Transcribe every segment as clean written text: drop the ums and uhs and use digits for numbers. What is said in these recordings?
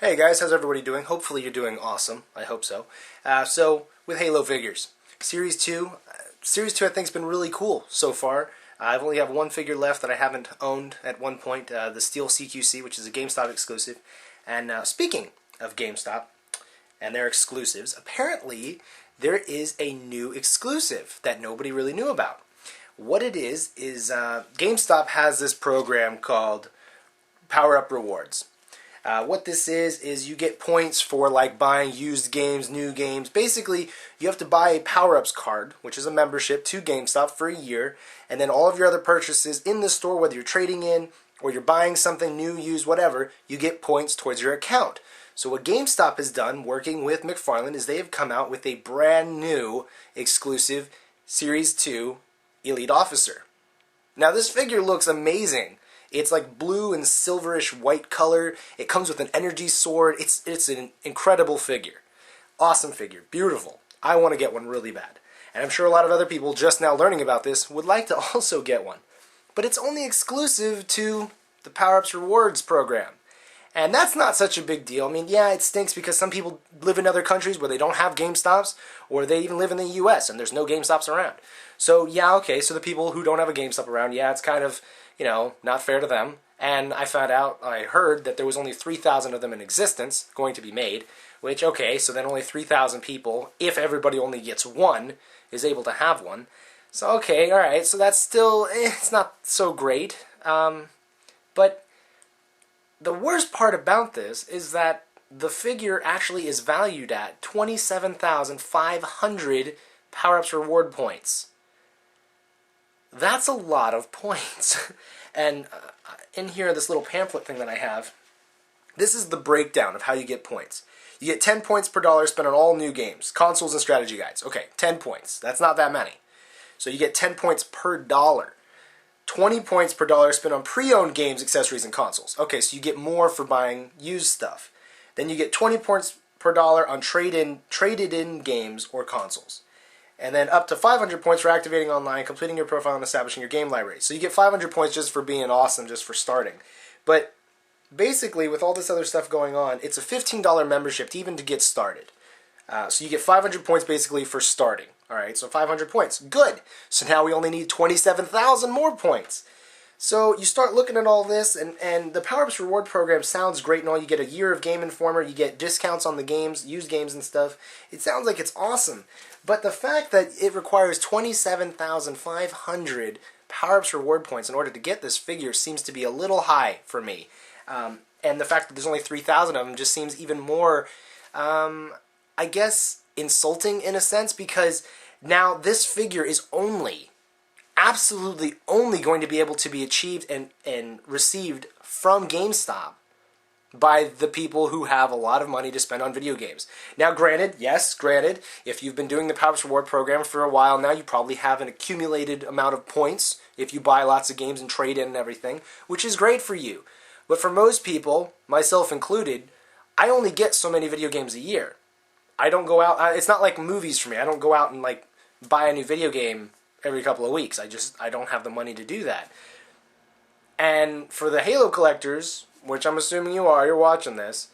Hey guys, how's everybody doing? Hopefully you're doing awesome. I hope so. So with Halo figures, Series 2, Series 2 I think has been really cool so far. I've only have one figure left that I haven't owned at one point, the Steel CQC, which is a Gamestop exclusive. And speaking of Gamestop and their exclusives, apparently there is a new exclusive that nobody really knew about. What it is GameStop has this program called Power Up Rewards. What this is you get points for like buying used games, new games. Basically, you have to buy a Power-Ups card, which is a membership to GameStop for a year, and then all of your other purchases in the store, whether you're trading in or you're buying something new, used, whatever, you get points towards your account. So what GameStop has done, working with McFarlane, is they have come out with a brand new exclusive Series 2 Elite Officer. Now this figure looks amazing. It's like blue and silverish white color. It comes with an energy sword. It's an incredible figure. Awesome figure. Beautiful. I want to get one really bad. And I'm sure a lot of other people just now learning about this would like to also get one. But it's only exclusive to the Power-Ups Rewards program. And that's not such a big deal. I mean, yeah, it stinks because some people live in other countries where they don't have GameStops, or they even live in the US and there's no GameStops around. So, yeah, okay, so the people who don't have a GameStop around, yeah, it's kind of, not fair to them. And I heard that there was only 3,000 of them in existence going to be made, which, okay, so then only 3,000 people, if everybody only gets one, is able to have one. So, okay, alright, so that's still, it's not so great. But the worst part about this is that the figure actually is valued at 27,500 Power-Ups Reward points. That's a lot of points. And in here, this little pamphlet thing that I have, this is the breakdown of how you get points. You get 10 points per dollar spent on all new games, consoles and strategy guides. Okay, 10 points. That's not that many. So you get 10 points per dollar. 20 points per dollar spent on pre-owned games, accessories, and consoles. Okay, so you get more for buying used stuff. Then you get 20 points per dollar on traded-in games or consoles. And then up to 500 points for activating online, completing your profile, and establishing your game library. So you get 500 points just for being awesome, just for starting. But basically, with all this other stuff going on, it's a $15 membership even to get started. So you get 500 points basically for starting. Alright, so 500 points. Good! So now we only need 27,000 more points. So you start looking at all this, and the Power-Ups Reward Program sounds great and all. You get a year of Game Informer, you get discounts on the games, used games and stuff. It sounds like it's awesome. But the fact that it requires 27,500 Power-Ups Reward points in order to get this figure seems to be a little high for me. And the fact that there's only 3,000 of them just seems even more, I guess, insulting in a sense, because now this figure is absolutely only going to be able to be achieved and received from GameStop by the people who have a lot of money to spend on video games. Now granted, if you've been doing the Power-Ups Reward program for a while now, you probably have an accumulated amount of points if you buy lots of games and trade in and everything, which is great for you. But for most people, myself included, I only get so many video games a year. I don't go out, it's not like movies for me. I don't go out and like buy a new video game every couple of weeks. I don't have the money to do that. And for the Halo collectors, which I'm assuming you're watching this,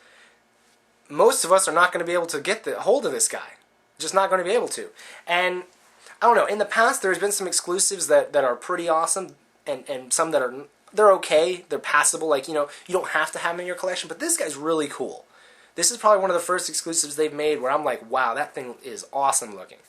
most of us are not going to be able to get the hold of this guy. Just not going to be able to. And I don't know, in the past there's been some exclusives that are pretty awesome, and some that they're okay, they're passable, like, you don't have to have them in your collection, but this guy's really cool. This is probably one of the first exclusives they've made where I'm like, wow, that thing is awesome looking.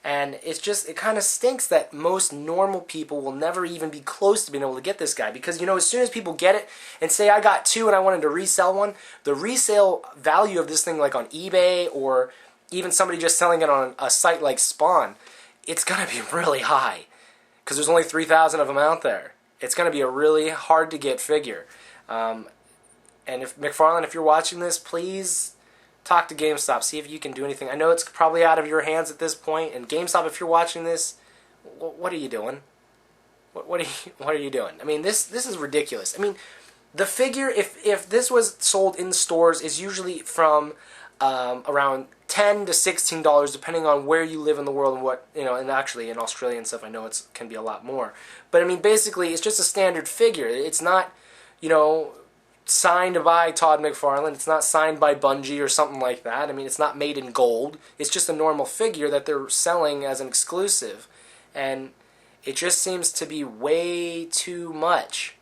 And it kind of stinks that most normal people will never even be close to being able to get this guy. Because, as soon as people get it and say, I got two and I wanted to resell one, the resale value of this thing, like on eBay or even somebody just selling it on a site like Spawn, it's going to be really high. Because there's only 3,000 of them out there. It's going to be a really hard to get figure. And if McFarlane, if you're watching this, please talk to GameStop, see if you can do anything. I know it's probably out of your hands at this point, and GameStop, if you're watching this, what are you doing? What are you doing? I mean, this is ridiculous. I mean, the figure, if this was sold in stores, is usually from around $10 to $16, depending on where you live in the world and what, and actually in Australia and stuff, I know it can be a lot more. But I mean, basically, it's just a standard figure. It's not, signed by Todd McFarlane. It's not signed by Bungie or something like that. I mean, it's not made in gold. It's just a normal figure that they're selling as an exclusive. And it just seems to be way too much.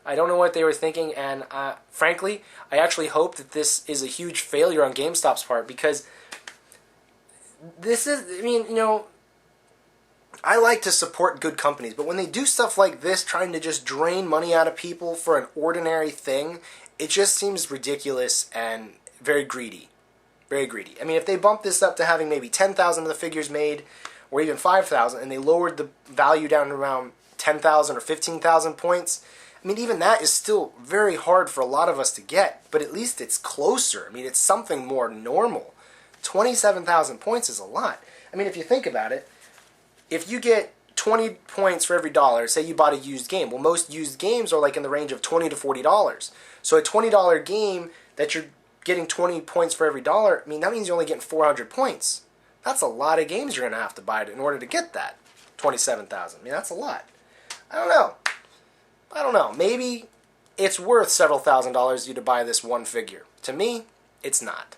I don't know what they were thinking, and frankly, I actually hope that this is a huge failure on GameStop's part, because this is, I mean, you know, I like to support good companies, but when they do stuff like this, trying to just drain money out of people for an ordinary thing, it just seems ridiculous and very greedy. Very greedy. I mean, if they bump this up to having maybe 10,000 of the figures made, or even 5,000, and they lowered the value down to around 10,000 or 15,000 points, I mean, even that is still very hard for a lot of us to get, but at least it's closer. I mean, it's something more normal. 27,000 points is a lot. I mean, if you think about it, if you get 20 points for every dollar, say you bought a used game, well, most used games are like in the range of $20 to $40. So a $20 game that you're getting 20 points for every dollar, I mean, that means you're only getting 400 points. That's a lot of games you're going to have to buy in order to get that 27,000. I mean, that's a lot. I don't know. Maybe it's worth several $1,000s you to buy this one figure. To me, it's not.